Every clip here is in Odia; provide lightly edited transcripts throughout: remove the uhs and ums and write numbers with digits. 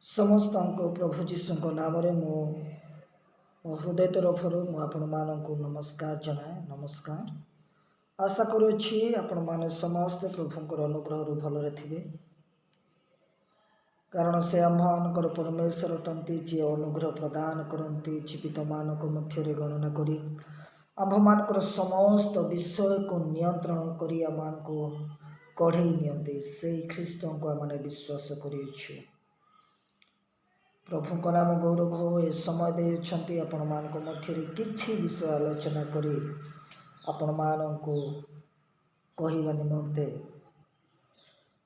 समस्त प्रभु जीशु नाम मो हृदय तरफ आपण मानक नमस्कार जनाए। नमस्कार। आशा करुच्छी आपण माने समस्त प्रभुंकर अनुग्रह भलरे थे, कारण से आमर परमेश्वर अटंती जी अनुग्रह प्रदान करती जीवित मानक मध्य गणना करी आम मानकर समस्त विषय को नियंत्रण करी आम को कढ़ई नियंती से ख्रीष्ट को आम विश्वास करिछु। प्रभु का नाम गौरव हो। ए समय देते आपण मान मध्य किछि विषय आलोचना करी आपण मानू कहवा निमंते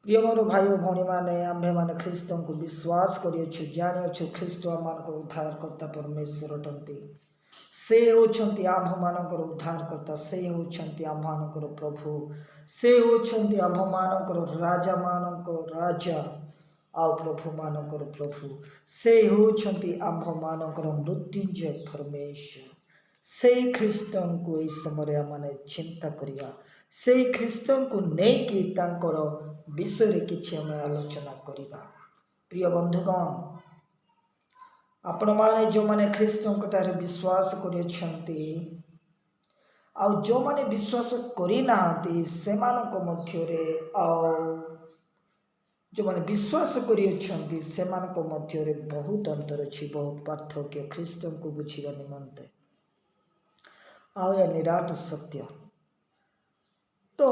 प्रिय मोर भाई और भौणी मैंने आम्भे मैंने ख्रीष्ट को विश्वास करिछु, जानिछु ख्रीष्ट आम उद्धारकर्ता परमेश्वर अटंती। से होछंती आम्भ मानकर उद्धारकर्ता, से होछंती आम्भ मानकर प्रभु, से होछंती आम्भ मानकर राजा मानकर राजा आउ प्रभु मानकर प्रभु, से होछंती आम्भ मानकर मृत्युंजय परमेश्वर। से ख्रीष्ट को इस समय माने चिंता करिया, से ख्रीष्ट को नेकी तांकर विषय किछि हम आलोचना करिबा। प्रिय बंधुगण, आपण माने जो माने ख्रीष्ट ठारे विश्वास करिछंती आउ जो माने विश्वास करि नाहंती सेमानक मध्यरे आउ जो माने विश्वास करिछंती सेमानक मध्यरे बहुत अंतर अछि, बहुत पार्थक्य ख्रीष्ट को बुझिबा निमंते। आउ या निराट सत्य तो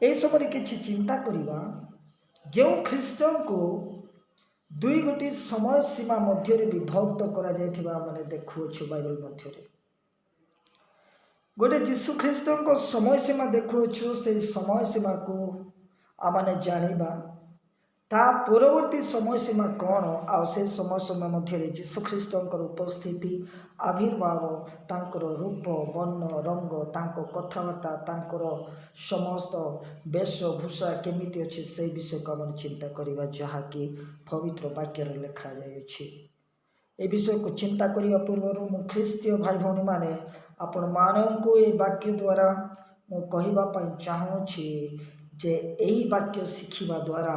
ए समय किछि चिंता करिबा। जो ख्रीष्ट को दुई गोटी समय सीमा मध्य विभक्त करा जायथिबा माने देखुछु बाइबल मध्य गोटे जीशु ख्रीष्ट को समय सीमा देखुछु। से समय सीमा को आमाने जानिबा ता पूर्ववर्ती समय सीमा कौन आ से समय समय मध्य जीशु ख्रीष्ट उपस्थिति आविर्भाव तांकर रूप वर्ण रंग तांको कथबार्ता तांकर समस्त वेशभूषा केमिति अच्छे से विषय को आम चिंता करवा, जहाँकि पवित्र वाक्य लिखा जाइए। ए विषय को चिंता करने पूर्व मु ख्रीस्टीय भाई भौणी माने आपण मानू ये वाक्य द्वारा मु कहवाई चाहूँगी जे यही वाक्य शिखिबा द्वारा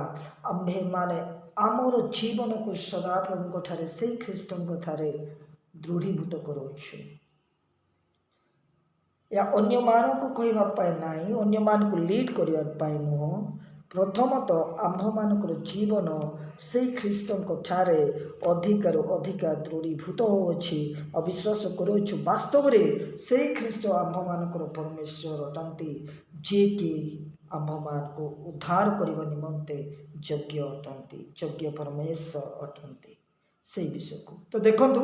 आम्भे माने आमर जीवन को सदा प्रभु ठारे से ख्रीष्ट ठारे दृढ़ीभूत करूछु। या अन्य मानक कहवाई ना, अन्य मान को लीड करने नुह, प्रथमतः आम्भ मानकर जीवन से ख्रीष्ट ठारे अधिकार अधिका दृढ़ीभूत होछि। अविश्वास करुछु वास्तव में से ख्रीष्ट आम्भ मानकर परमेश्वर अटंती, जे कि आम्भ मान को उद्धार करने निमंते योग्य अटंती, योग्य परमेश्वर अटंती। से विषय को तो देखंतु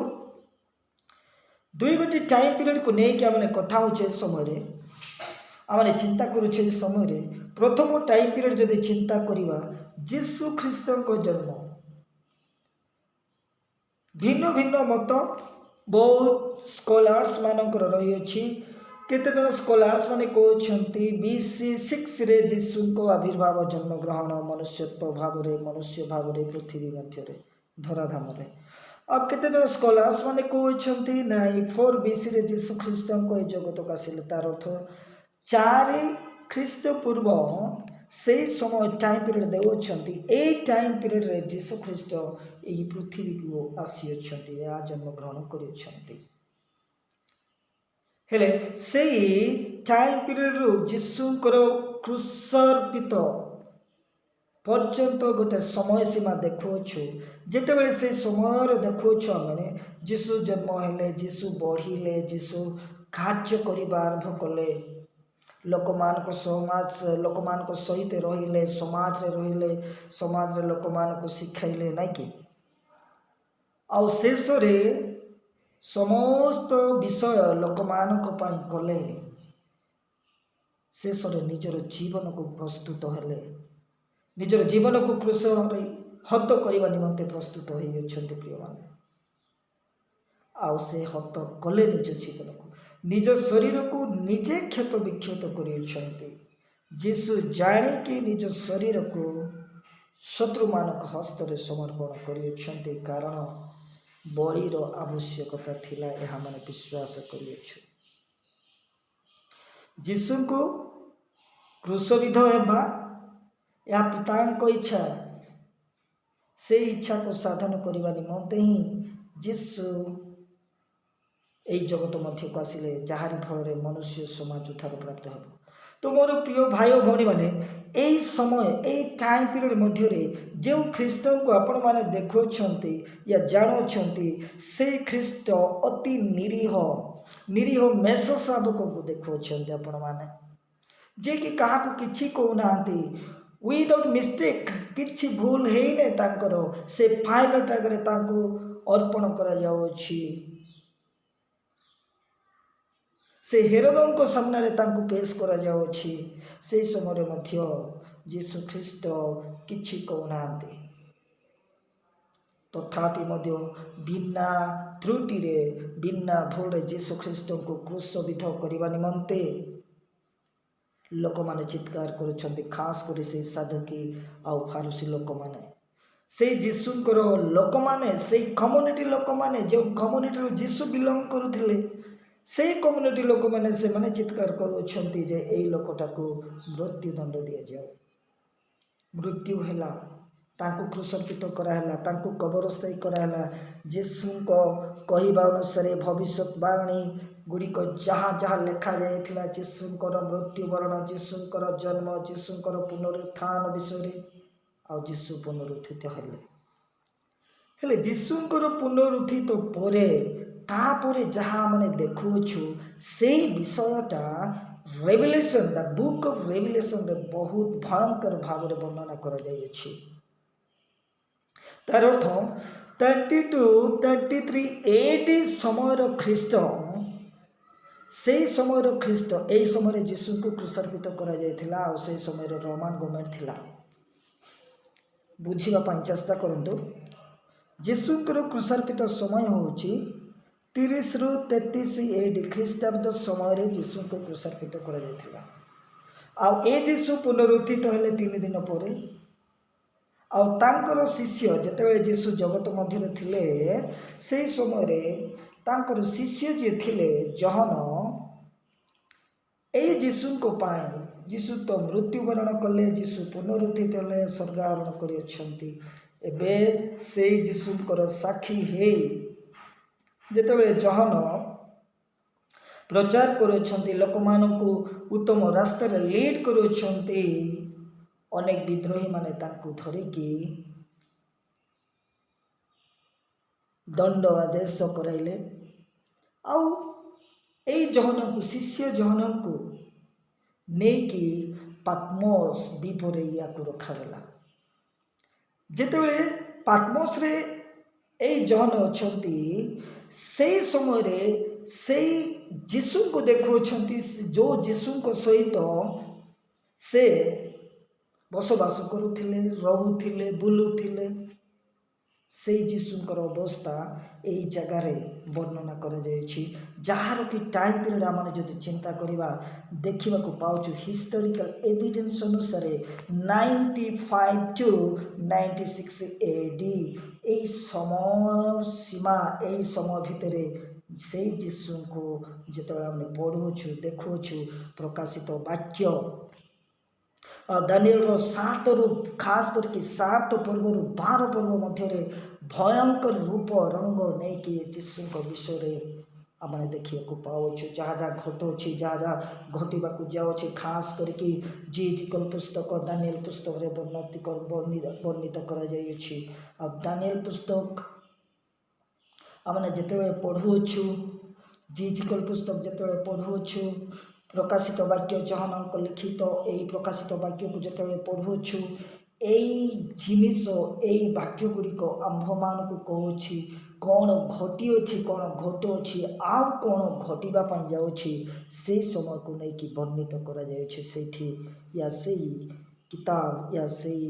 दुई गोटी टाइम पीरियड को नहीं आम कथा हो समय आम चिंता करुचे। समय प्रथम टाइम पीरियड जदि चिंता करवा जीशु ख्रीष्ट जन्म, भिन्न भिन्न मत बहुत स्कॉलर्स मानकर रही। केते जन स्कॉलर्स माने कहते BC 6 रे जीशु को आविर्भाव जन्म ग्रहण मनुष्यत्व भाव मनुष्य भाव पृथ्वी मध्य धराधाम। अब केते जन स्कॉलर्स माने कहते नाई 4 BC रे जीशु ख्रीष्ट को जगत को आसिले, तार अर्थ 4 ख्रीष्ट पूर्व से समय टाइम पीरियड देउछंती। ए टाइम पीरियड रे जीशु ख्रीष्ट एही पृथ्वी को आसी अछंती, या जन्म ग्रहण करिछंती। हेले से टाइम पीरियड रु जीशुकर क्रूसर्पित पर्यंत गोटे समय सीमा देखुछु। जितेबाला से समय देखुछु आमने जीशु जन्म हेले, जीशु बढ़िले, जीशु कार्य करबा आरंभ कले, लोक मान समाज लोक मान सहित रहिले, समाज रे रहिले, समाज रे लोक मान को शिखाइले नाइ कि। आउ शेष रे समस्त विषय लोक मान कले, शेष रे निजर जीवन को प्रस्तुत हेले, निजर जीवन को क्रूस हत करने निमंते प्रस्तुत होइछन्ति। प्रिय माने आउ से हत कले निज जीवन को, निज शरीर को निजे क्षत विक्षत करिछन्ति। जीशु जानिकी निज शरीर को शत्रु मानक हस्त रे समर्पण करिछन्ति, कारण बलिर आवश्यकता थिला यह माने विश्वास करिछु। जीशु को क्रूसविध हेबा या पितांक इच्छा, से इच्छा को साधन करने निमंते ही यीशु এই জগত মধ্যକୁ ଆସିଲେ ଯାହାରି ଫଳରେ ମନୁଷ୍ୟ ସମାଜ ଉଦ୍ଧାର ପ୍ରାପ୍ତ ହେବ। ତ ମୋର ପ୍ରିୟ ଭାଇ ଓ ଭଉଣୀମାନେ, এই ସମୟ এই ଟାଇମ୍ ପିରିୟଡ଼ ମଧ୍ୟରେ ଯେଉଁ ଖ୍ରୀଷ୍ଟଙ୍କୁ ଆପଣମାନେ ଦେଖୁଛନ୍ତି ୟା ଜାଣୁଛନ୍ତି, ସେଇ ଖ୍ରୀଷ୍ଟ ଅତି ନିରୀହ ମେଷ ଶାବକଙ୍କୁ ଦେଖୁଛନ୍ତି ଆପଣମାନେ, ଯିଏକି କାହାକୁ କିଛି କହୁନାହାନ୍ତି, ୱିଦାଉଟ୍ ମିଷ୍ଟେକ୍, କିଛି ଭୁଲ ହେଇନି ତାଙ୍କର। ସେ ପାଇଲଟ ଆଗରେ ତାଙ୍କୁ ଅର୍ପଣ କରାଯାଉଛି, ସେ ହେରୋଦଙ୍କ ସାମ୍ନାରେ ତାଙ୍କୁ ପେଶ କରାଯାଉଛି। ସେହି ସମୟରେ ମଧ୍ୟ ଯୀଶୁ ଖ୍ରୀଷ୍ଟ କିଛି କହୁନାହାନ୍ତି, ତଥାପି ମଧ୍ୟ ବିନା ତ୍ରୁଟିରେ ବିନା ଭୁଲରେ ଯୀଶୁ ଖ୍ରୀଷ୍ଟଙ୍କୁ କ୍ରୁଶବିଦ୍ଧ କରିବା ନିମନ୍ତେ ଲୋକମାନେ ଚିତ୍କାର କରୁଛନ୍ତି, ଖାସ କରି ସେଇ ସାଧୁକୀ ଆଉ ଫାରୁସୀ ଲୋକମାନେ। ସେଇ ଯୀଶୁଙ୍କର ଲୋକମାନେ, ସେଇ କମ୍ୟୁନିଟି ଲୋକମାନେ, ଯେଉଁ କମ୍ୟୁନିଟିରୁ ଯୀଶୁ ବିଲଙ୍ଗ କରୁଥିଲେ, ସେଇ କମ୍ୟୁନିଟି ଲୋକମାନେ ସେମାନେ ଚିତ୍କାର କରୁଛନ୍ତି ଯେ ଏଇ ଲୋକଟାକୁ ମୃତ୍ୟୁଦଣ୍ଡ ଦିଆଯାଉ। ମୃତ୍ୟୁ ହେଲା, ତାଙ୍କୁ କ୍ରୁଶବିଦ୍ଧ କରାହେଲା, ତାଙ୍କୁ କବରସ୍ଥାୟୀ କରାହେଲା। ଯୀଶୁଙ୍କ କହିବା ଅନୁସାରେ ଭବିଷ୍ୟତବାଣୀ ଗୁଡ଼ିକ ଯାହା ଯାହା ଲେଖାଯାଇଥିଲା ଯୀଶୁଙ୍କର ମୃତ୍ୟୁବରଣ, ଯୀଶୁଙ୍କର ଜନ୍ମ, ଯୀଶୁଙ୍କର ପୁନରୁତ୍ଥାନ ବିଷୟରେ, ଆଉ ଯୀଶୁ ପୁନରୁତ୍ଥିତ ହେଲେ ଯୀଶୁଙ୍କର ପୁନରୁତ୍ଥିତ ପରେ ତାପରେ ଯାହା ଆମେ ଦେଖୁଛୁ ସେଇ ବିଷୟଟା ରେଭିଲେସନ୍, ଦ ବୁକ୍ ଅଫ୍ ରେଭିଲେସନରେ ବହୁତ ଭୟଙ୍କର ଭାବରେ ବର୍ଣ୍ଣନା କରାଯାଇଅଛି। ତାର ଅର୍ଥ 32-33 AD ସମୟର ଖ୍ରୀଷ୍ଟ, ସେଇ ସମୟର ଖ୍ରୀଷ୍ଟ, ଏହି ସମୟରେ ଯୀଶୁଙ୍କୁ କ୍ରୁଶବିଦ୍ଧ କରାଯାଇଥିଲା। ଆଉ ସେହି ସମୟରେ ରୋମାନ ଗଭର୍ଣ୍ଣମେଣ୍ଟ ଥିଲା। ବୁଝିବା ପାଇଁ ଚେଷ୍ଟା କରନ୍ତୁ। ଯୀଶୁଙ୍କର କ୍ରୁଶବିଦ୍ଧ ସମୟ ହେଉଛି 30ରୁ 33 AD ଖ୍ରୀଷ୍ଟାବ୍ଦ ସମୟରେ ଯୀଶୁଙ୍କୁ କ୍ରୁଶବିଦ୍ଧ କରାଯାଇଥିଲା। ଆଉ ଏ ଯୀଶୁ ପୁନରୁତ୍ଥିତ ହେଲେ 3 ଦିନ ପରେ। ଆଉ ତାଙ୍କର ଶିଷ୍ୟ ଯେତେବେଳେ ଯୀଶୁ ଜଗତ ମଧ୍ୟରେ ଥିଲେ, ସେହି ସମୟରେ ତାଙ୍କର ଶିଷ୍ୟ ଯିଏ ଥିଲେ ଜହନ, ଏଇ ଯୀଶୁଙ୍କ ପାଇଁ, ଯୀଶୁ ତ ମୃତ୍ୟୁବରଣ କଲେ, ଯୀଶୁ ପୁନରୁତ୍ଥିତ ହେଲେ, ସ୍ୱର୍ଗାରୋହଣ କରିଅଛନ୍ତି। ଏବେ ସେଇ ଯୀଶୁଙ୍କର ସାକ୍ଷୀ ହେଇ ଯେତେବେଳେ ଜହନ ପ୍ରଚାର କରୁଛନ୍ତି, ଲୋକମାନଙ୍କୁ ଉତ୍ତମ ରାସ୍ତାରେ ଲିଡ୍ କରୁଛନ୍ତି, ଅନେକ ବିଦ୍ରୋହୀମାନେ ତାଙ୍କୁ ଧରିକି ଦଣ୍ଡ ଆଦେଶ କରାଇଲେ। ଆଉ ଏଇ ଜହନଙ୍କୁ, ଶିଷ୍ୟ ଜହନଙ୍କୁ ନେଇକି ପାତ୍ମୋସ ଦ୍ୱୀପରେ ୟାକୁ ରଖାଗଲା। ଯେତେବେଳେ ପାତ୍ମୋସରେ ଏଇ ଜହନ ଅଛନ୍ତି, ସେଇ ସମୟରେ ସେଇ ଯୀଶୁଙ୍କୁ ଦେଖୁଅଛନ୍ତି, ଯେଉଁ ଯୀଶୁଙ୍କ ସହିତ ସେ ବସବାସ କରୁଥିଲେ, ରହୁଥିଲେ, ବୁଲୁଥିଲେ। ସେଇ ଯୀଶୁଙ୍କର ଅବସ୍ଥା ଏଇ ଜାଗାରେ ବର୍ଣ୍ଣନା କରାଯାଇଛି, ଯାହାର କି ଟାଇମ୍ ପିରିୟଡ଼ ଆମେ ଯଦି ଚିନ୍ତା କରିବା, ଦେଖିବାକୁ ପାଉଛୁ ହିଷ୍ଟୋରିକାଲ ଏଭିଡେନ୍ସ ଅନୁସାରେ 95 to 96 AD। এই ସମୟ ସୀମା, এই ସମୟ ଭିତରେ ସେଇ ଯୀଶୁଙ୍କୁ ଯେତେବେଳେ ଆମେ ପଢ଼ୁଅଛୁ, ଦେଖୁଅଛୁ, ପ୍ରକାଶିତ ବାକ୍ୟ ଦାନିଏଲର 7ରୁ ଖାସ କରିକି 7 ପର୍ବରୁ 12 ପର୍ବ ମଧ୍ୟରେ ଭୟଙ୍କର ରୂପ ରଙ୍ଗ ନେଇକି ଯୀଶୁଙ୍କ ବିଷୟରେ ଆମେ ଦେଖିବାକୁ ପାଉଛୁ। ଯାହା ଯାହା ଘଟୁଛି, ଯାହା ଯାହା ଘଟିବାକୁ ଯାଉଛି, ଖାସ କରିକି ଜିଏଜିକଲ ପୁସ୍ତକ, ଦାନିଏଲ ପୁସ୍ତକରେ ବର୍ଣ୍ଣିତ କରାଯାଇଅଛି। ଆଉ ଦାନିଏଲ ପୁସ୍ତକ ଆମେ ଯେତେବେଳେ ପଢ଼ୁଅଛୁ, ଜିଏଜିକଲ ପୁସ୍ତକ ଯେତେବେଳେ ପଢ଼ୁଅଛୁ, ପ୍ରକାଶିତ ବାକ୍ୟ ଜହନଙ୍କ ଲିଖିତ ଏହି ପ୍ରକାଶିତ ବାକ୍ୟକୁ ଯେତେବେଳେ ପଢ଼ୁଅଛୁ, ଏଇ ଜିନିଷ, ଏଇ ବାକ୍ୟ ଗୁଡ଼ିକ ଆମ୍ଭମାନଙ୍କୁ କହୁଛି କ'ଣ ଘଟିଅଛି, କ'ଣ ଘଟୁଅଛି, ଆଉ କ'ଣ ଘଟିବା ପାଇଁ ଯାଉଛି, ସେଇ ସମୟକୁ ନେଇକି ବର୍ଣ୍ଣିତ କରାଯାଉଛି। ସେଇଠି ୟା ସେଇ କିତାବ ୟା ସେଇ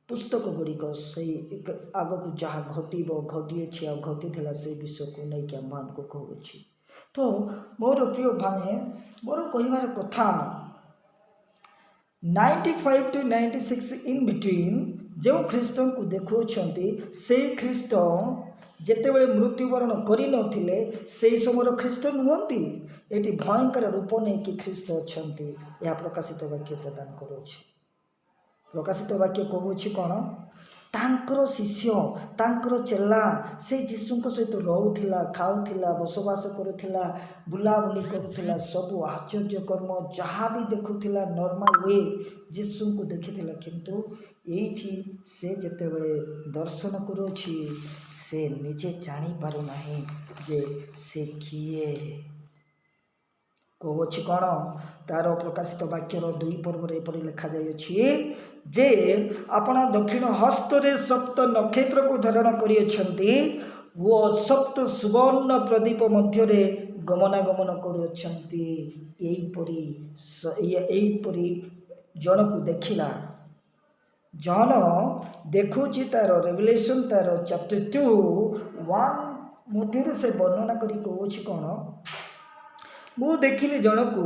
ପୁସ୍ତକ ଗୁଡ଼ିକ ସେଇ ଆଗକୁ ଯାହା ଘଟିବ, ଘଟିଅଛି ଆଉ ଘଟିଥିଲା ସେଇ ବିଷୟକୁ ନେଇକି ଆମମାନଙ୍କୁ କହୁଅଛି। ତ ମୋର ପ୍ରିୟ ଭାଇ, ମୋର କହିବାର କଥା 95 to 96 ଇନ୍ ବିଟୱିନ୍ ଯେଉଁ ଖ୍ରୀଷ୍ଟଙ୍କୁ ଦେଖୁଅଛନ୍ତି, ସେଇ ଖ୍ରୀଷ୍ଟ ଯେତେବେଳେ ମୃତ୍ୟୁବରଣ କରିନଥିଲେ ସେହି ସମୟର ଖ୍ରୀଷ୍ଟ ନୁହନ୍ତି। ଏଠି ଭୟଙ୍କର ରୂପ ନେଇକି ଖ୍ରୀଷ୍ଟ ଅଛନ୍ତି। ଏହା ପ୍ରକାଶିତ ବାକ୍ୟ ପ୍ରଦାନ କରୁଅଛି। ପ୍ରକାଶିତ ବାକ୍ୟ କହୁଛି କ'ଣ? ତାଙ୍କର ଶିଷ୍ୟ ତାଙ୍କର ଚେଲା ସେ ଯୀଶୁଙ୍କ ସହିତ ରହୁଥିଲା, ଖାଉଥିଲା, ବସବାସ କରୁଥିଲା, ବୁଲାବୁଲି କରୁଥିଲା, ସବୁ ଆଶ୍ଚର୍ଯ୍ୟ କର୍ମ ଯାହା ବି ଦେଖୁଥିଲା ନର୍ମାଲ ୱେ ଯୀଶୁଙ୍କୁ ଦେଖିଥିଲା। କିନ୍ତୁ ଏଇଠି ସେ ଯେତେବେଳେ ଦର୍ଶନ କରୁଅଛି ସେ ନିଜେ ଜାଣିପାରୁନାହିଁ ଯେ ସେ କିଏ। କହୁଅଛି କ'ଣ? ତାର ପ୍ରକାଶିତ ବାକ୍ୟର 2 ପର୍ବରେ ଏପରି ଲେଖାଯାଇଅଛି ଯେ ଆପଣ ଦକ୍ଷିଣ ହସ୍ତରେ ସପ୍ତ ନକ୍ଷତ୍ରକୁ ଧାରଣ କରିଅଛନ୍ତି ଓ ସପ୍ତ ସୁବର୍ଣ୍ଣ ପ୍ରଦୀପ ମଧ୍ୟରେ ଗମନାଗମନ କରୁଅଛନ୍ତି। ଏଇପରି ଜଣକୁ ଦେଖିଲା। ଜହନ ଦେଖୁଛି ତାର ରେଭେଲେସନ ତାର ଚାପ୍ଟର 2:1 ମଧ୍ୟରେ ସେ ବର୍ଣ୍ଣନା କରି କହୁଛି କ'ଣ? ମୁଁ ଦେଖିଲି ଜଣକୁ,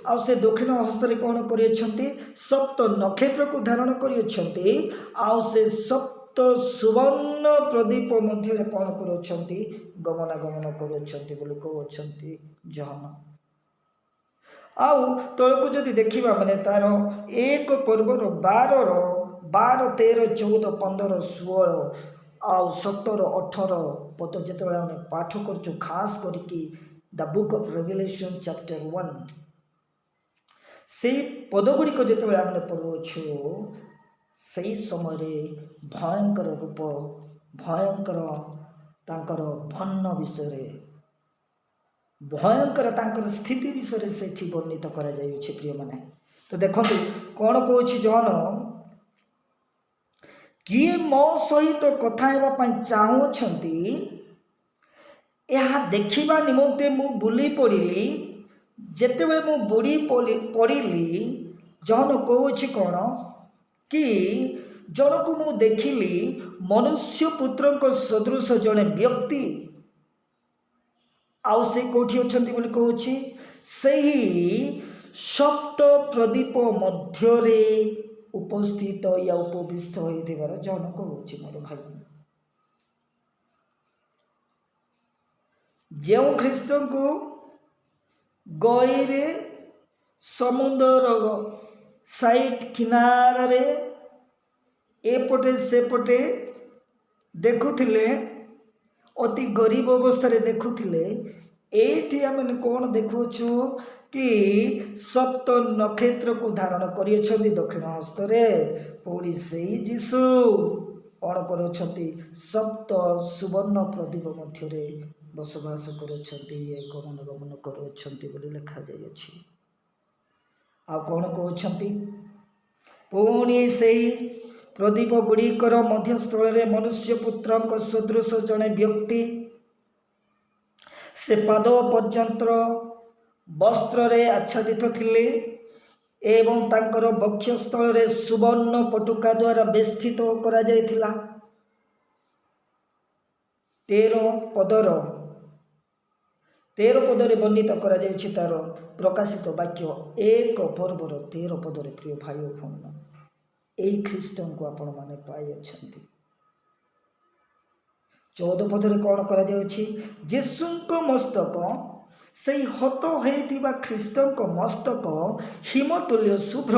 ଆଉ ସେ ଦକ୍ଷିଣ ହସ୍ତରେ କ'ଣ କରିଅଛନ୍ତି? ସପ୍ତ ନକ୍ଷତ୍ରକୁ ଧାରଣ କରିଅଛନ୍ତି, ଆଉ ସେ ସପ୍ତ ସୁବର୍ଣ୍ଣ ପ୍ରଦୀପ ମଧ୍ୟରେ କ'ଣ କରୁଅଛନ୍ତି? ଗମନାଗମନ କରୁଅଛନ୍ତି ବୋଲି କହୁଅଛନ୍ତି ଜହନ। ଆଉ ତଳକୁ ଯଦି ଦେଖିବା ମାନେ ତାର 1 ପର୍ବର 12, 13, 14, 15, 16 ଆଉ 17, 18 ପଦ ଯେତେବେଳେ ଆମେ ପାଠ କରୁଛୁ, ଖାସ କରିକି ଦ ବୁକ୍ ଅଫ୍ ରେଭେଲେସନ ଚାପ୍ଟର 1, ସେଇ ପଦଗୁଡ଼ିକ ଯେତେବେଳେ ଆମେ ପଢ଼ୁଅଛୁ ସେହି ସମୟରେ ଭୟଙ୍କର ରୂପ, ଭୟଙ୍କର ତାଙ୍କର ଭନ୍ନ ବିଷୟରେ, ଭୟଙ୍କର ତାଙ୍କର ସ୍ଥିତି ବିଷୟରେ ସେଠି ବର୍ଣ୍ଣିତ କରାଯାଇଅଛି ପ୍ରିୟମାନେ। ତ ଦେଖନ୍ତୁ କ'ଣ କହୁଛି ଜହନ? କିଏ ମୋ ସହିତ କଥା ହେବା ପାଇଁ ଚାହୁଁଅଛନ୍ତି ଏହା ଦେଖିବା ନିମନ୍ତେ ମୁଁ ବୁଲି ପଡ଼ିଲି। ଯେତେବେଳେ ମୁଁ ବୁଡ଼ି ପଡ଼ିଲି, ଜହନ କହୁଛି କ'ଣ କି ଜଣକୁ ମୁଁ ଦେଖିଲି ମନୁଷ୍ୟ ପୁତ୍ରଙ୍କ ସଦୃଶ ଜଣେ ବ୍ୟକ୍ତି, ଆଉ ସେ କେଉଁଠି ଅଛନ୍ତି ବୋଲି କହୁଛି? ସେହି ସପ୍ତ ପ୍ରଦୀପ ମଧ୍ୟରେ ଉପସ୍ଥିତ ୟା ଉପବିଷ୍ଟ ହୋଇଥିବାର ଜହନ କହୁଛି। ମୋର ଭାଇ, ଯେଉଁ ଖ୍ରୀଷ୍ଟଙ୍କୁ ଗଳିରେ ସମୁଦ୍ରର ସାଇଟ୍ କିନାରାରେ ଏପଟେ ସେପଟେ ଦେଖୁଥିଲେ, ଅତି ଗରିବ ଅବସ୍ଥାରେ ଦେଖୁଥିଲେ, ଏଇଠି ଆମେ କ'ଣ ଦେଖୁଅଛୁ କି ସପ୍ତ ନକ୍ଷତ୍ରକୁ ଧାରଣ କରିଅଛନ୍ତି ଦକ୍ଷିଣ ହସ୍ତରେ। ପୁଣି ସେଇ ଯୀଶୁ କ'ଣ କରୁଅଛନ୍ତି? ସପ୍ତ ସୁବର୍ଣ୍ଣ ପ୍ରଦୀପ ମଧ୍ୟରେ ବସବାସ କରୁଅଛନ୍ତି, ଗମନାଗମନ କରୁଅଛନ୍ତି ବୋଲି ଲେଖାଯାଇଅଛି। ଆଉ କ'ଣ କହୁଛନ୍ତି? ପୁଣି ସେଇ ପ୍ରଦୀପ ଗୁଡ଼ିକର ମଧ୍ୟସ୍ଥଳରେ ମନୁଷ୍ୟ ପୁତ୍ରଙ୍କ ସଦୃଶ ଜଣେ ବ୍ୟକ୍ତି, ସେ ପାଦ ପର୍ଯ୍ୟନ୍ତ ବସ୍ତ୍ରରେ ଆଚ୍ଛାଦିତ ଥିଲେ ଏବଂ ତାଙ୍କର ବକ୍ଷସ୍ଥଳରେ ସୁବର୍ଣ୍ଣ ପଟୁକା ଦ୍ୱାରା ବେଷ୍ଟିତ କରାଯାଇଥିଲା। 13 ପଦରେ ବର୍ଣ୍ଣିତ କରାଯାଇଛି ତାର ପ୍ରକାଶିତ ବାକ୍ୟ 1 ପର୍ବର 13 ପଦରେ। ପ୍ରିୟ ଭାଇ ଓ ଭଉଣୀ, ଏଇ ଖ୍ରୀଷ୍ଟଙ୍କୁ ଆପଣମାନେ ପାଇଅଛନ୍ତି। 14 ପଦରେ କ'ଣ କରାଯାଉଛି? ଯୀଶୁଙ୍କ ମସ୍ତକ, ସେଇ ହତ ହୋଇଥିବା ଖ୍ରୀଷ୍ଟଙ୍କ ମସ୍ତକ ହିମତୁଲ୍ୟ ଶୁଭ୍ର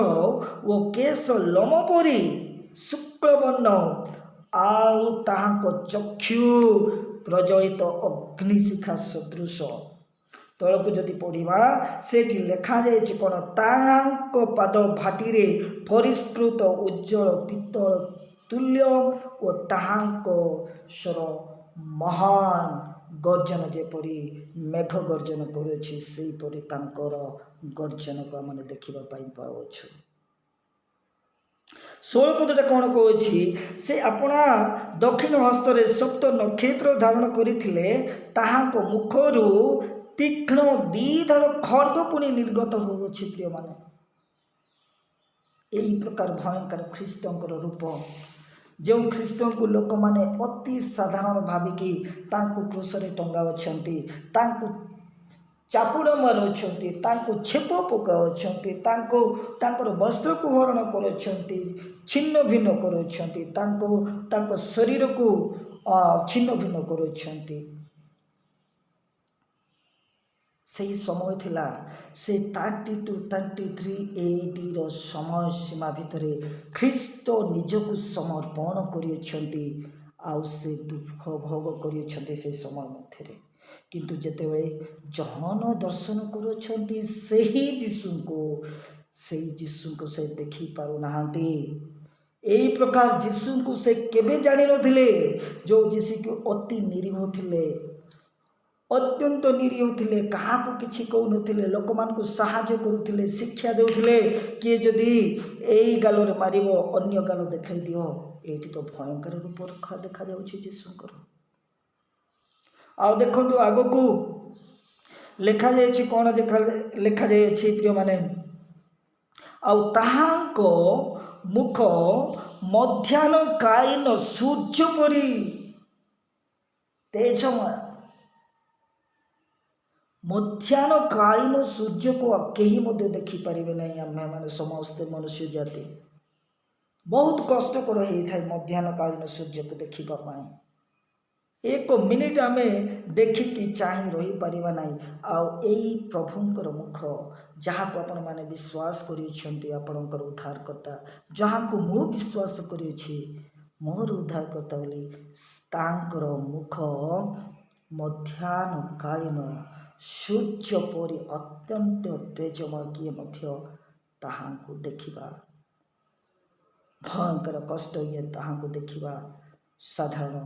ଓ କେଶ ଲୋମ ପରି ଶୁକ୍ଳବର୍ଣ୍ଣ, ଆଉ ତାହାଙ୍କ ଚକ୍ଷୁ ପ୍ରଜ୍ୱଳିତ ଅଗ୍ନିଶିଖା ସଦୃଶ। ତଳକୁ ଯଦି ପଢ଼ିବା ସେଠି ଲେଖାଯାଇଛି କ'ଣ? ତାହାଙ୍କ ପାଦ ଭାଟିରେ ପରିଷ୍କୃତ ଉଜ୍ଜଳ ପିତ୍ତଳ ତୁଲ୍ୟ ଓ ତାହାଙ୍କ ସ୍ୱର ମହାନ ଗର୍ଜନ, ଯେପରି ମେଘ ଗର୍ଜନ କରୁଅଛି ସେହିପରି ତାଙ୍କର ଗର୍ଜନକୁ ଆମେ ଦେଖିବା ପାଇଁ ପାଉଛୁ। 16 ପଦଟା କ'ଣ କହୁଛି? ସେ ଆପଣା ଦକ୍ଷିଣ ହସ୍ତରେ ସପ୍ତ ନକ୍ଷତ୍ର ଧାରଣ କରିଥିଲେ, ତାହାଙ୍କ ମୁଖରୁ ତୀକ୍ଷ୍ଣ 2 ଧାର ଖଡ୍ଗ ପୁଣି ନିର୍ଗତ ହେଉଅଛି। ପ୍ରିୟମାନେ, ଏହି ପ୍ରକାର ଭୟଙ୍କର ଖ୍ରୀଷ୍ଟଙ୍କର ରୂପ, ଯେଉଁ ଖ୍ରୀଷ୍ଟଙ୍କୁ ଲୋକମାନେ ଅତି ସାଧାରଣ ଭାବିକି ତାଙ୍କୁ କ୍ରୁଶରେ ଟଙ୍ଗାଉଛନ୍ତି, ତାଙ୍କୁ ଚାପୁଡ଼ ମାରୁଛନ୍ତି, ତାଙ୍କୁ ଛେପ ପକାଉଛନ୍ତି, ତାଙ୍କର ବସ୍ତ୍ରକୁ ହରଣ କରୁଛନ୍ତି, ଛିନ୍ନ ଭିନ୍ନ କରୁଛନ୍ତି, ତାଙ୍କ ଶରୀରକୁ ଛିନ୍ନ ଭିନ୍ନ କରୁଛନ୍ତି। ସେହି ସମୟ ଥିଲା ସେ 30 to 33 AD ସମୟ ସୀମା ଭିତରେ ଖ୍ରୀଷ୍ଟ ନିଜକୁ ସମର୍ପଣ କରିଅଛନ୍ତି ଆଉ ସେ ଦୁଃଖ ଭୋଗ କରିଅଛନ୍ତି ସେ ସମୟ ମଧ୍ୟରେ। କିନ୍ତୁ ଯେତେବେଳେ ଜହନ ଦର୍ଶନ କରୁଅଛନ୍ତି ସେହି ଯୀଶୁଙ୍କୁ ସେ ଦେଖି ପାରୁନାହାନ୍ତି। ଏହି ପ୍ରକାର ଯୀଶୁଙ୍କୁ ସେ କେବେ ଜାଣିନଥିଲେ, ଯେଉଁ ଯୀଶୁକୁ ଅତି ନିରୀହ ଥିଲେ, ଅତ୍ୟନ୍ତ ନିରୀହ ଥିଲେ, କାହାକୁ କିଛି କହୁନଥିଲେ, ଲୋକମାନଙ୍କୁ ସାହାଯ୍ୟ କରୁଥିଲେ, ଶିକ୍ଷା ଦେଉଥିଲେ। କିଏ ଯଦି ଏଇ ଗାଲରେ ମାରିବ ଅନ୍ୟ ଗାଲ ଦେଖାଇ ଦିଅ। ଏଇଠି ତ ଭୟଙ୍କର ରୂପ ଦେଖାଯାଉଛି ଯୀଶୁଙ୍କର। ଆଉ ଦେଖନ୍ତୁ ଆଗକୁ ଲେଖାଯାଇଛି, କ'ଣ ଲେଖାଯାଇଛି ପ୍ରିୟମାନେ, ଆଉ ତାହାଙ୍କ ମୁଖ ମଧ୍ୟାହ୍ନକାଳୀନ ସୂର୍ଯ୍ୟ ପରି ତେଜମୟ। ମଧ୍ୟାହ୍ନକାଳୀନ ସୂର୍ଯ୍ୟକୁ କେହି ମଧ୍ୟ ଦେଖିପାରିବେ ନାହିଁ। ଆମେମାନେ ସମସ୍ତେ ମନୁଷ୍ୟ ଜାତି ବହୁତ କଷ୍ଟକର ହେଇଥାଏ ମଧ୍ୟାହ୍ନକାଳୀନ ସୂର୍ଯ୍ୟକୁ ଦେଖିବା ପାଇଁ। 1 ମିନିଟ୍ ଆମେ ଦେଖିକି ଚାହିଁ ରହିପାରିବା ନାହିଁ। ଆଉ ଏଇ ପ୍ରଭୁଙ୍କର ମୁଖ, ଯାହାକୁ ଆପଣମାନେ ବିଶ୍ୱାସ କରିଅଛନ୍ତି ଆପଣଙ୍କର ଉଦ୍ଧାରକର୍ତ୍ତା, ଯାହାକୁ ମୁଁ ବିଶ୍ୱାସ କରିଅଛି ମୋର ଉଦ୍ଧାରକର୍ତ୍ତା ବୋଲି, ତାଙ୍କର ମୁଖ ମଧ୍ୟାହ୍ନକାଳୀନ ସୂର୍ଯ୍ୟ ପରି ଅତ୍ୟନ୍ତ ତେଜମୟ। କିଏ ମଧ୍ୟ ତାହାଙ୍କୁ ଦେଖିବା ଭୟଙ୍କର କଷ୍ଟ, ତାହାଙ୍କୁ ଦେଖିବା ସାଧାରଣ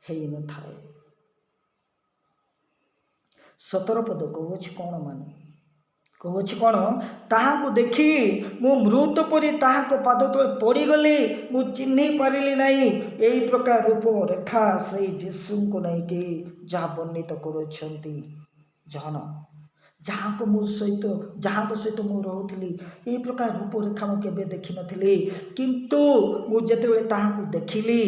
ହେଇନଥାଏ। 17 ପଦ କହୁଅଛି କ'ଣ, କହୁଅଛି କ'ଣ, ତାହାଙ୍କୁ ଦେଖି ମୁଁ ମୃତ ପରି ତାହାଙ୍କ ପାଦ ତଳେ ପଡ଼ିଗଲି, ମୁଁ ଚିହ୍ନି ପାରିଲି ନାହିଁ। ଏହି ପ୍ରକାର ରୂପ ରେଖା ସେଇ ଯୀଶୁଙ୍କୁ ନେଇକି ଯାହା ବର୍ଣ୍ଣିତ କରୁଅଛନ୍ତି ଜହନ, ଯାହାଙ୍କ ସହିତ ମୁଁ ରହୁଥିଲି। ଏହି ପ୍ରକାର ରୂପରେଖା ମୁଁ କେବେ ଦେଖିନଥିଲି, କିନ୍ତୁ ମୁଁ ଯେତେବେଳେ ତାହାଙ୍କୁ ଦେଖିଲି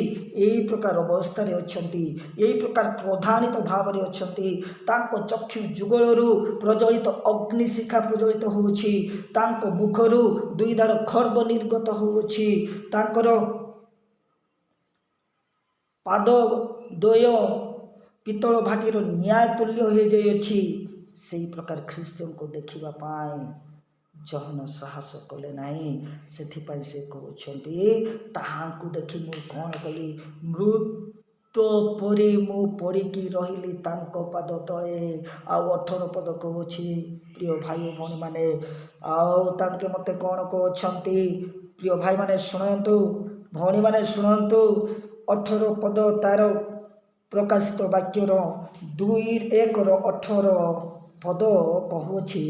ଏହି ପ୍ରକାର ଅବସ୍ଥାରେ ଅଛନ୍ତି, ଏହି ପ୍ରକାର କ୍ରୋଧାନ୍ୱିତ ଭାବରେ ଅଛନ୍ତି। ତାଙ୍କ ଚକ୍ଷୁ ଯୁଗଳରୁ ପ୍ରଜ୍ୱଳିତ ଅଗ୍ନିଶିଖା ପ୍ରଜ୍ୱଳିତ ହେଉଅଛି, ତାଙ୍କ ମୁଖରୁ 2 ଧାର ଖड्ग ନିର୍ଗତ ହେଉଅଛି, ତାଙ୍କର ପାଦ ଦ୍ୱୟ ପିତ୍ତଳ ଭାଟିର ନ୍ୟାୟ ତୁଲ୍ୟ ହୋଇଯାଇଅଛି। ସେହି ପ୍ରକାର ଖ୍ରୀଷ୍ଟଙ୍କୁ ଦେଖିବା ପାଇଁ ଜହନ ସାହସ କଲେ ନାହିଁ। ସେଥିପାଇଁ ସେ କହୁଛନ୍ତି, ତାହାଙ୍କୁ ଦେଖି ମୁଁ କ'ଣ କଲି, ମୃତ ପରି ମୁଁ ପଡ଼ିକି ରହିଲି ତାଙ୍କ ପାଦ ତଳେ। ଆଉ 18 ପଦ କହୁଅଛି, ପ୍ରିୟ ଭାଇ ଓ ଭଉଣୀମାନେ, ଆଉ ତାଙ୍କେ ମୋତେ କ'ଣ କହୁଛନ୍ତି, ପ୍ରିୟ ଭାଇମାନେ ଶୁଣନ୍ତୁ, ଭଉଣୀମାନେ ଶୁଣନ୍ତୁ। 18 ପଦ ତାର ପ୍ରକାଶିତ ବାକ୍ୟର 2:1-18 ପଦ କହୁଅଛି,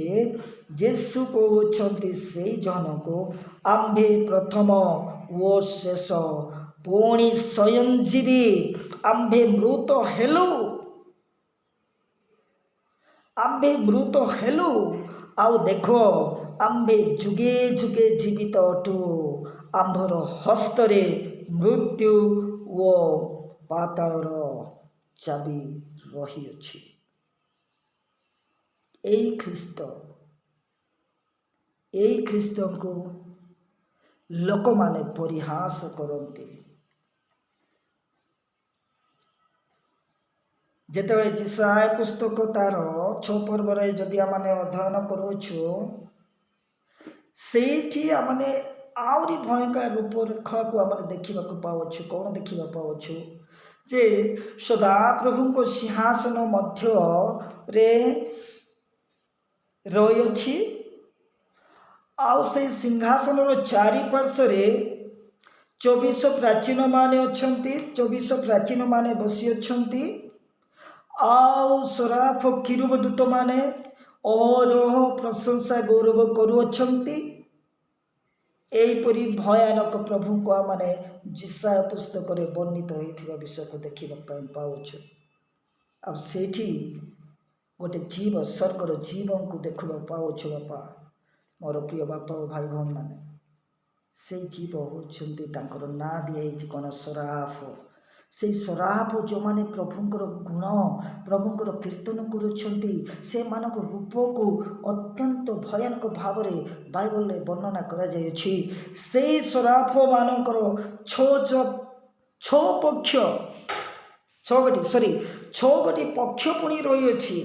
ଯୀଶୁ କହୁଛନ୍ତି ସେଇ ଜହନକୁ, ଆମ୍ଭେ ପ୍ରଥମ ଓ ଶେଷ, ପୁଣି ସ୍ୱୟଂଜୀବୀ, ଆମ୍ଭେ ମୃତ ହେଲୁ, ଆଉ ଦେଖ ଆମ୍ଭେ ଯୁଗେ ଯୁଗେ ଜୀବିତ ଅଟୁ। ଆମ୍ଭର ହସ୍ତରେ ମୃତ୍ୟୁ ଓ ପାତାଳର ଚାବି ରହିଅଛି। ଏଇ ଖ୍ରୀଷ୍ଟଙ୍କୁ ଲୋକମାନେ ପରିହାସ କରନ୍ତି। ଯେତେବେଳେ ଯେଶାୟା ପୁସ୍ତକ ତାର 6 ପର୍ବରେ ଯଦି ଆମେ ଅଧ୍ୟୟନ କରୁଅଛୁ, ସେଇଠି ଆମେ ଆହୁରି ଭୟଙ୍କର ରୂପରେଖାକୁ ଆମେ ଦେଖିବାକୁ ପାଉଛୁ। କ'ଣ ଦେଖିବାକୁ ପାଉଛୁ, ଯେ ସଦାପ୍ରଭୁଙ୍କ ସିଂହାସନ ମଧ୍ୟରେ ରହିଅଛି, ଆଉ ସେଇ ସିଂହାସନର ଚାରିପାର୍ଶ୍ୱରେ 24 ପ୍ରାଚୀନମାନେ ଅଛନ୍ତି। 24 ପ୍ରାଚୀନମାନେ ବସିଅଛନ୍ତି, ଆଉ ସରାଫ କିରୁବ ଦୂତମାନେ ଅହରହ ପ୍ରଶଂସା ଗୌରବ କରୁଅଛନ୍ତି। ଏହିପରି ଭୟାନକ ପ୍ରଭୁଙ୍କୁ ଆମେ ଯେଶାୟା ପୁସ୍ତକରେ ବର୍ଣ୍ଣିତ ହୋଇଥିବା ବିଷୟକୁ ଦେଖିବା ପାଇଁ ପାଉଛୁ। ଆଉ ସେଇଠି ଗୋଟେ ଜୀବ, ସ୍ୱର୍ଗର ଜୀବଙ୍କୁ ଦେଖିବାକୁ ପାଉଛୁ। ବାପା, ମୋର ପ୍ରିୟ ବାପା ଓ ଭାଇ ଭଉଣୀମାନେ, ସେଇ ଜୀବ ହେଉଛନ୍ତି, ତାଙ୍କର ନାଁ ଦିଆଯାଇଛି କ'ଣ, ସରାଫ। ସେଇ ସରାଫ ଯେଉଁମାନେ ପ୍ରଭୁଙ୍କର ଗୁଣ, ପ୍ରଭୁଙ୍କର କୀର୍ତ୍ତନ କରୁଛନ୍ତି, ସେମାନଙ୍କ ରୂପକୁ ଅତ୍ୟନ୍ତ ଭୟାନକ ଭାବରେ ବାଇବଲରେ ବର୍ଣ୍ଣନା କରାଯାଇଅଛି। ସେଇ ସରାଫ ମାନଙ୍କର 6 ଗୋଟି ପକ୍ଷ ପୁଣି ରହିଅଛି।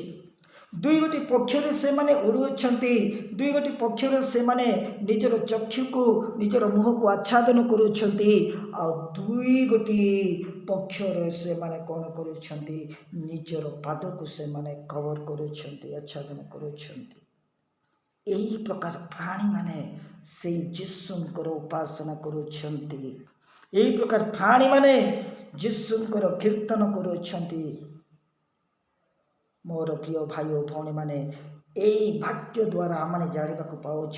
दुई गोटी पक्षर से माने उड़ुछंती दुई गोटी पक्षर से माने निजर चक्षु को निजर मुह को आच्छादन करुछंती आ दुई गोटी पक्षर से माने कौन करुछंती निजर पाद को से माने कवर करुछंती आच्छादन करुछंती। यही प्रकार प्राणी माने से जीशुंकर उपासना करुछंती। यही प्रकार प्राणी माने जीशुंकर कीर्तन करुछंती। मोर प्रिय भाई और भौणी माने यही वाक्य द्वारा आम जाना पाऊँ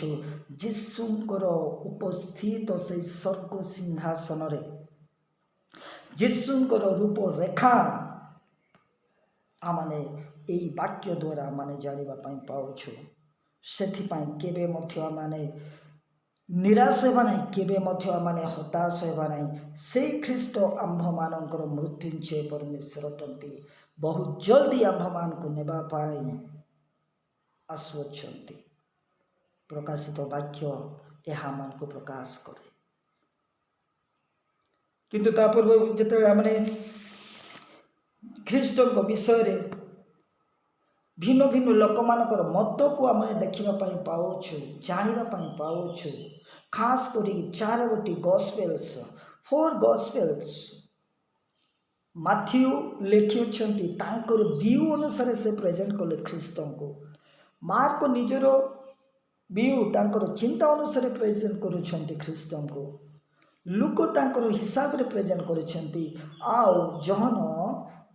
जीशुंकर उपस्थित से स्वर्ग सिंहासन रे जीशुंकर रूप रेखा आमने यही वाक्य द्वारा आम जाना पाऊँ से केबे माने निराश होगा ना केबे माने हताश होगा ना से ख्रीष्ट आंभ मानकर मृत्युंजय परमेश्वर टंती बहुत जल्दी आंभ मान को नेबा पाई आसुअछंती। प्रकाशित वाक्य यह मान को प्रकाश करे किंतु ता पूर्व जिते आमने ख्रीष्ट विषय रे भिन्न भिन्न लोक मानकर मत को आम देखा पाऊँ जाना पाऊँ खास करी 4 गोटी गॉस्पेल्स 4 गॉस्पेल्स माथ्यू लिखिछंती तांकर व्यू अनुसार से प्रेजेंट कले ख्रीष्ट को। मार्क निजर व्यू तांकर चिंता अनुसार प्रेजेंट करुछंती ख्रीष्ट को। लुक तांकर हिसाब रे प्रेजेंट करिछंती आउ जहन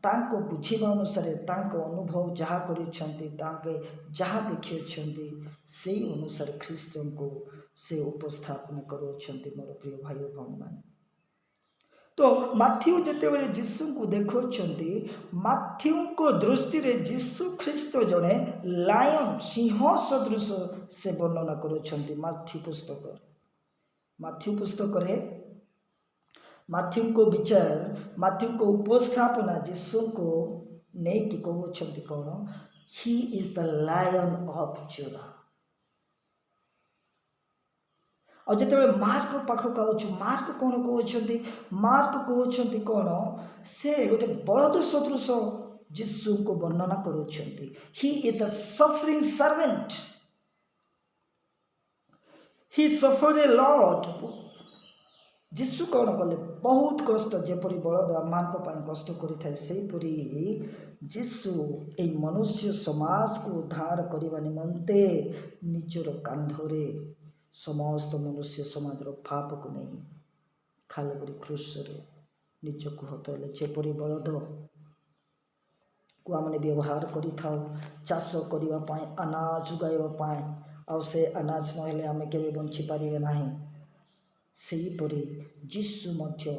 तांको बुझिबा अनुसार तांको अनुभव जहाँ करिछंती तांके जहाँ देखिछंती से अनुसार ख्रीष्ट को से उपस्थापन करुछंती। मोर प्रिय भाई और भौणी माने तो माथ्यू जितेबाला जीशु को देखुंती माथ्यू को दृष्टि रे जीशु ख्रीष्ट जड़े लायन सिंह सदृश से वर्णना करुछंती। माथ्यू पुस्तक रे माथ्यू को विचार माथ्यू को उपस्थापना जीशु को नहीं कि कहउछंती कौन he is the lion of Judah. और जिते मार्क पाखक आउछु मार्क कौन कहउछंती मार्क कहउछंती कौन से गोटे बलद सदृश जीशु को वर्णना करुछंती। He is the suffering servant he suffer a lot. जीशु कौन कले बहुत कष्ट जेपरी बलद आम कष्ट करें सेपरी जीशु ए मनुष्य समाज को उद्धार करने निमंते निजर कांधरे समस्त मनुष्य समाज पाप को नहीं खाली क्रूस रे निज को हतले जेपरी बलद को आम व्यवहार करि चाष करने अनाज उगाइवाई आ से अनाज नहेले आम केवे बंची पारे ना सेहीपरि जीशु मध्य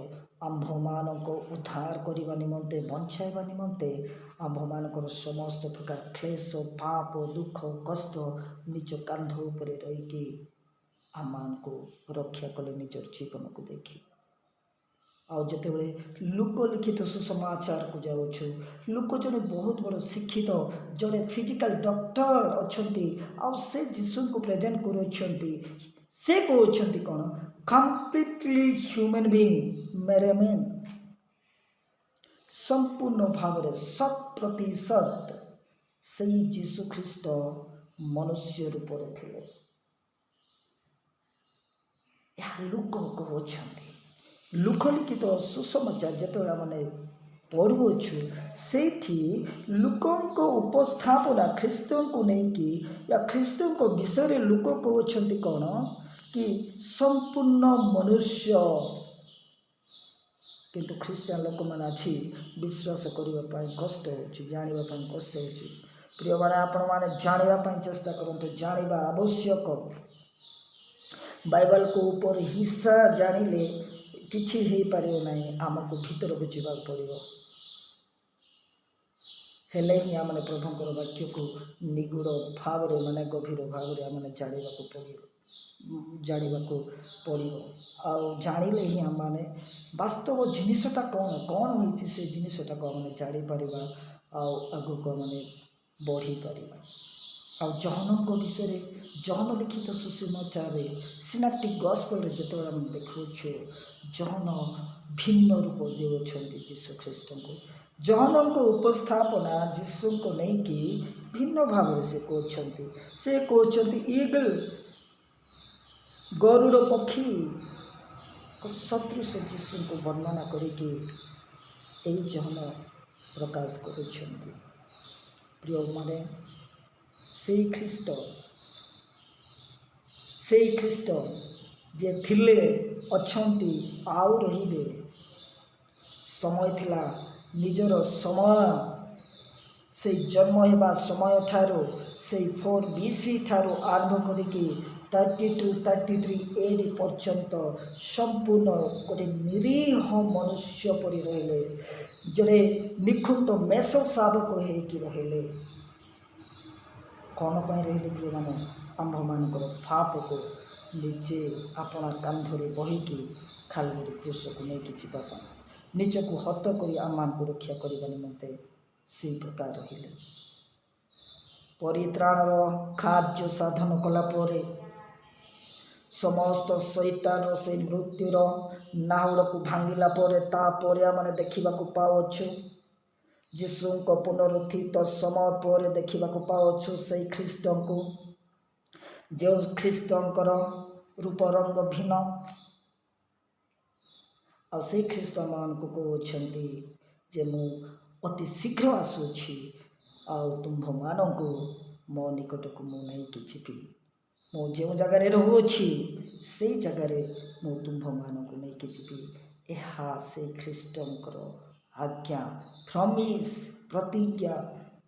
आंभ मान उद्धार करने निमंते बंचाइबा निमंते आंभ मानकर समस्त प्रकार क्लेश पाप दुख कष्ट निज कांध उपर रहीकि आम को रक्षा कले निजर जीवन को देखी। आते लुक लिखित सुसमाचार को जाऊँ लुक जड़े बहुत बड़ शिक्षित जड़े फिजिकल डॉक्टर अच्छा से जीशु को प्रेजेंट करुँच से कहते कौन कंप्लीटली ह्यूमन बीइंग मेरेमेन संपूर्ण भाव 100% से जीशु ख्रीष्ट मनुष्य रूप थे। लुक कहते लुक लिखित सुसमाचार जिते मैंने पढ़ुछु से लुक उपस्थापना ख्रीष्ट को लेकिन या ख्रीष्ट को विषय लुक कहते कौन कि संपूर्ण मनुष्य किंतु ख्रीस्टियन लोक मैंने अच्छी विश्वास करने कष्ट हो जानापी कष्ट हो। प्रिय मैंने आपण मैंने जानापी चेष्टा करते जाना आवश्यक बाइबल को ऊपर हिस्सा जानिले किछि हो पारिबो नहीं आमको भीतर को जावाक पड़ो हेले ही आम प्रभुंकर वाक्य को निगूढ़ भाव माने गभीर भाव आम जाना पड़ो आ जानिले ही आम मैंने वास्तव जिनसटा कौन कौन होती से जिनसटा को आम जापर आग को आम बढ़ी पार। आ जहन को विषय जहन लिखित सुसमाचार सिनेप्टिक गॉस्पेल जो आम देखु जहन भिन्न रूप देउछंती जीशु ख्रीष्ट को जहन को उपस्थापना जीशु को लेकिन ଭିନ୍ନ ଭାବରେ ସେ କହୁଛନ୍ତି। ସେ କହୁଛନ୍ତି ଇଗଲ୍, ଗରୁଡ଼ ପକ୍ଷୀ ସଦୃଶ ଯୀଶୁଙ୍କୁ ବର୍ଣ୍ଣନା କରିକି ଏହି ଜହନ ପ୍ରକାଶ କରୁଛନ୍ତି। ପ୍ରିୟମାନେ, ସେଇ ଖ୍ରୀଷ୍ଟ ଯେ ଥିଲେ, ଅଛନ୍ତି, ଆଉ ରହିବେ। ସମୟ ଥିଲା, ନିଜର ସମୟ, ସେଇ ଜନ୍ମ ହେବା ସମୟ ଠାରୁ, ସେଇ 4 BC ଠାରୁ ଆରମ୍ଭ କରିକି 32-33 AD ପର୍ଯ୍ୟନ୍ତ ସମ୍ପୂର୍ଣ୍ଣ ଗୋଟେ ନିରୀହ ମନୁଷ୍ୟ ପରି ରହିଲେ, ଜଣେ ନିଖୁଣ୍ଟ ମେଷ ଶାବକ ହେଇକି ରହିଲେ। କ'ଣ ପାଇଁ ରହିଲେ ପ୍ରିୟମାନେ? ଆମ୍ଭମାନଙ୍କର ପାପକୁ ନିଜେ ଆପଣା କାନ୍ଧରେ ବହିକି କାଲଭାରୀ କ୍ରୁଶକୁ ନେଇକି ଯିବା ପାଇଁ, ନିଜକୁ ହତ କରି ଆମମାନଙ୍କୁ ରକ୍ଷା କରିବା ନିମନ୍ତେ ସେହି ପ୍ରକାର ରହିଲେ। ପରିତ୍ରାଣର କାର୍ଯ୍ୟ ସାଧନ କଲା ପରେ, ସମସ୍ତ ଶୈତାନର ସେଇ ମୃତ୍ୟୁର ନାହୁଡ଼କୁ ଭାଙ୍ଗିଲା ପରେ, ତାପରେ ଆମେ ଦେଖିବାକୁ ପାଉଛୁ ଯୀଶୁଙ୍କ ପୁନରୁତ୍ଥିତ ସମୟ ପରେ ଦେଖିବାକୁ ପାଉଛୁ ସେଇ ଖ୍ରୀଷ୍ଟଙ୍କୁ, ଯେଉଁ ଖ୍ରୀଷ୍ଟଙ୍କର ରୂପ ରଙ୍ଗ ଭିନ୍ନ। ଆଉ ସେଇ ଖ୍ରୀଷ୍ଟ ଆମମାନଙ୍କୁ କହୁଛନ୍ତି ଯେ ମୁଁ ଅତି ଶୀଘ୍ର ଆସୁଅଛି, ଆଉ ତୁମ୍ଭମାନଙ୍କୁ ମୋ ନିକଟକୁ ମୁଁ ନେଇକି ଯିବି। ମୁଁ ଯେଉଁ ଜାଗାରେ ରହୁଅଛି ସେଇ ଜାଗାରେ ମୁଁ ତୁମ୍ଭମାନଙ୍କୁ ନେଇକି ଯିବି। ଏହା ସେଇ ଖ୍ରୀଷ୍ଟଙ୍କର ଆଜ୍ଞା, ପ୍ରମିସ୍, ପ୍ରତିଜ୍ଞା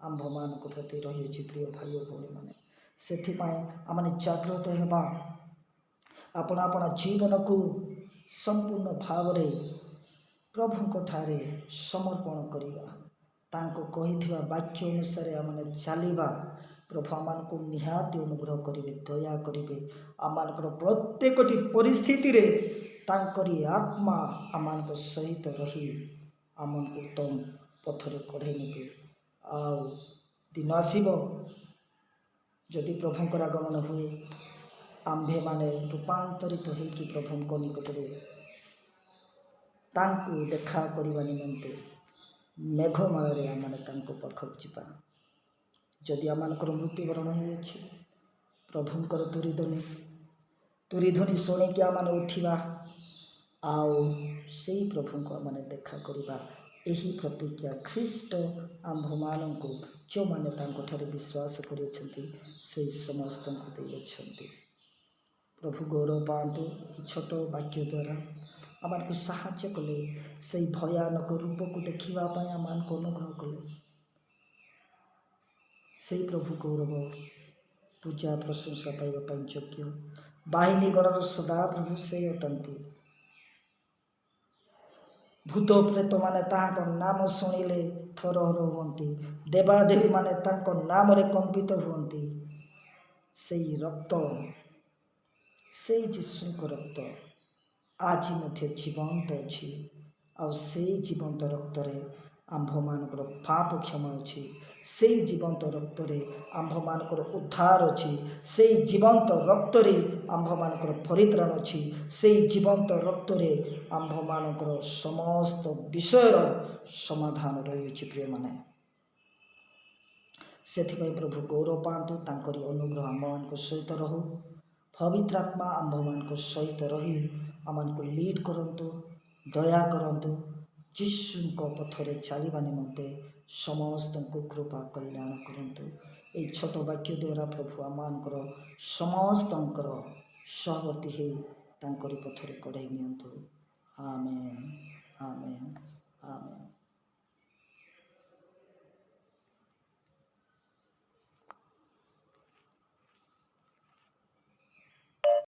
ଆମ୍ଭମାନଙ୍କ ପ୍ରତି ରହିଅଛି। ପ୍ରିୟ ଭାଇ ଓ ଭଉଣୀମାନେ, ସେଥିପାଇଁ ଆମେ ଜାଗ୍ରତ ହେବା, ଆପଣା ଜୀବନକୁ ସମ୍ପୂର୍ଣ୍ଣ ଭାବରେ ପ୍ରଭୁଙ୍କ ଠାରେ ସମର୍ପଣ କରିବା, ତାଙ୍କୁ କହିଥିବା ବାକ୍ୟ ଅନୁସାରେ ଆମେ ଚାଲିବା। ପ୍ରଭୁ ଆମମାନଙ୍କୁ ନିହାତି ଅନୁଗ୍ରହ କରିବେ, ଦୟା କରିବେ। ଆମମାନଙ୍କର ପ୍ରତ୍ୟେକଟି ପରିସ୍ଥିତିରେ ତାଙ୍କରି ଆତ୍ମା ଆମମାନଙ୍କ ସହିତ ରହି ଆମମାନଙ୍କୁ ଉତ୍ତମ ପଥରେ କଢ଼େଇ ନେବେ। ଆଉ ଦିନ ଆସିବ, ଯଦି ପ୍ରଭୁଙ୍କର ଆଗମନ ହୁଏ, ଆମ୍ଭେମାନେ ରୂପାନ୍ତରିତ ହେଇକି ପ୍ରଭୁଙ୍କ ନିକଟରେ ତାଙ୍କୁ ଦେଖା କରିବା ନିମନ୍ତେ ମେଘମାଳରେ ଆମେ ତାଙ୍କ ପାଖକୁ ଯିବା। ଯଦି ଆମମାନଙ୍କର ମୃତ୍ୟୁବରଣ ହୋଇଅଛି, ପ୍ରଭୁଙ୍କର ତୁରିଧ୍ୱନି ଶୁଣିକି ଆମେ ଉଠିବା, ଆଉ ସେଇ ପ୍ରଭୁଙ୍କୁ ଆମେ ଦେଖା କରିବା। ଏହି ପ୍ରତିଜ୍ଞା ଖ୍ରୀଷ୍ଟ ଆମ୍ଭମାନଙ୍କୁ, ଯେଉଁମାନେ ତାଙ୍କଠାରେ ବିଶ୍ୱାସ କରିଅଛନ୍ତି, ସେହି ସମସ୍ତଙ୍କୁ ଦେଇଅଛନ୍ତି। ପ୍ରଭୁ ଗୌରବ ପାଆନ୍ତୁ। ଏହି ଛୋଟ ବାକ୍ୟ ଦ୍ୱାରା ଆମମାନଙ୍କୁ ସାହାଯ୍ୟ କଲେ, ସେହି ଭୟାନକ ରୂପକୁ ଦେଖିବା ପାଇଁ ଆମମାନଙ୍କୁ ଅନୁଗ୍ରହ କଲେ। ସେହି ପ୍ରଭୁ ଗୌରବ, ପୂଜା, ପ୍ରଶଂସା ପାଇବା ପାଇଁ ଯୋଗ୍ୟ। ବାହିନୀ ଗଣର ସଦାପ୍ରଭୁ ସେ ଅଟନ୍ତି। ଭୂତ ପ୍ରେତମାନେ ତାହାଙ୍କ ନାମ ଶୁଣିଲେ ଥରହର ହୁଅନ୍ତି, ଦେବାଦେବୀମାନେ ତାଙ୍କ ନାମରେ କମ୍ପିତ ହୁଅନ୍ତି। ସେଇ ରକ୍ତ, ସେଇ ଯୀଶୁଙ୍କ ରକ୍ତ ଆଜି ମଧ୍ୟ ଜୀବନ୍ତ ଅଛି, ଆଉ ସେଇ ଜୀବନ୍ତ ରକ୍ତରେ ଆମ୍ଭମାନଙ୍କର ପାପ କ୍ଷମା ଅଛି। ସେଇ ଜୀବନ୍ତ ରକ୍ତରେ ଆମ୍ଭମାନଙ୍କର ଉଦ୍ଧାର ଅଛି। ସେଇ ଜୀବନ୍ତ ରକ୍ତରେ ଆମ୍ଭମାନଙ୍କର ପରିତ୍ରାଣ ଅଛି। ସେଇ ଜୀବନ୍ତ ରକ୍ତରେ ଆମ୍ଭମାନଙ୍କର ସମସ୍ତ ବିଷୟର ସମାଧାନ ରହିଅଛି। ପ୍ରିୟମାନେ, ସେଥିପାଇଁ ପ୍ରଭୁ ଗୌରବ ପାଆନ୍ତୁ। ତାଙ୍କରି ଅନୁଗ୍ରହ ଆମ୍ଭମାନଙ୍କ ସହିତ ରହୁ। ପବିତ୍ର ଆତ୍ମା ଆମ୍ଭମାନଙ୍କ ସହିତ ରହି ଆମମାନଙ୍କୁ ଲିଡ୍ କରନ୍ତୁ, ଦୟା କରନ୍ତୁ। ଯୀଶୁଙ୍କ ପଥରେ ଚାଲିବା ନିମନ୍ତେ ସମସ୍ତଙ୍କୁ କୃପା କଲ୍ୟାଣ କରନ୍ତୁ। ଏହି ଛୋଟ ବାକ୍ୟ ଦ୍ୱାରା ପ୍ରଭୁ ଆମମାନଙ୍କର ସମସ୍ତଙ୍କର ସହବର୍ତ୍ତୀ ହେଇ ତାଙ୍କରି ପଥରେ କଢ଼େଇ ନିଅନ୍ତୁ। ଆମେନ୍, ଆମେନ୍।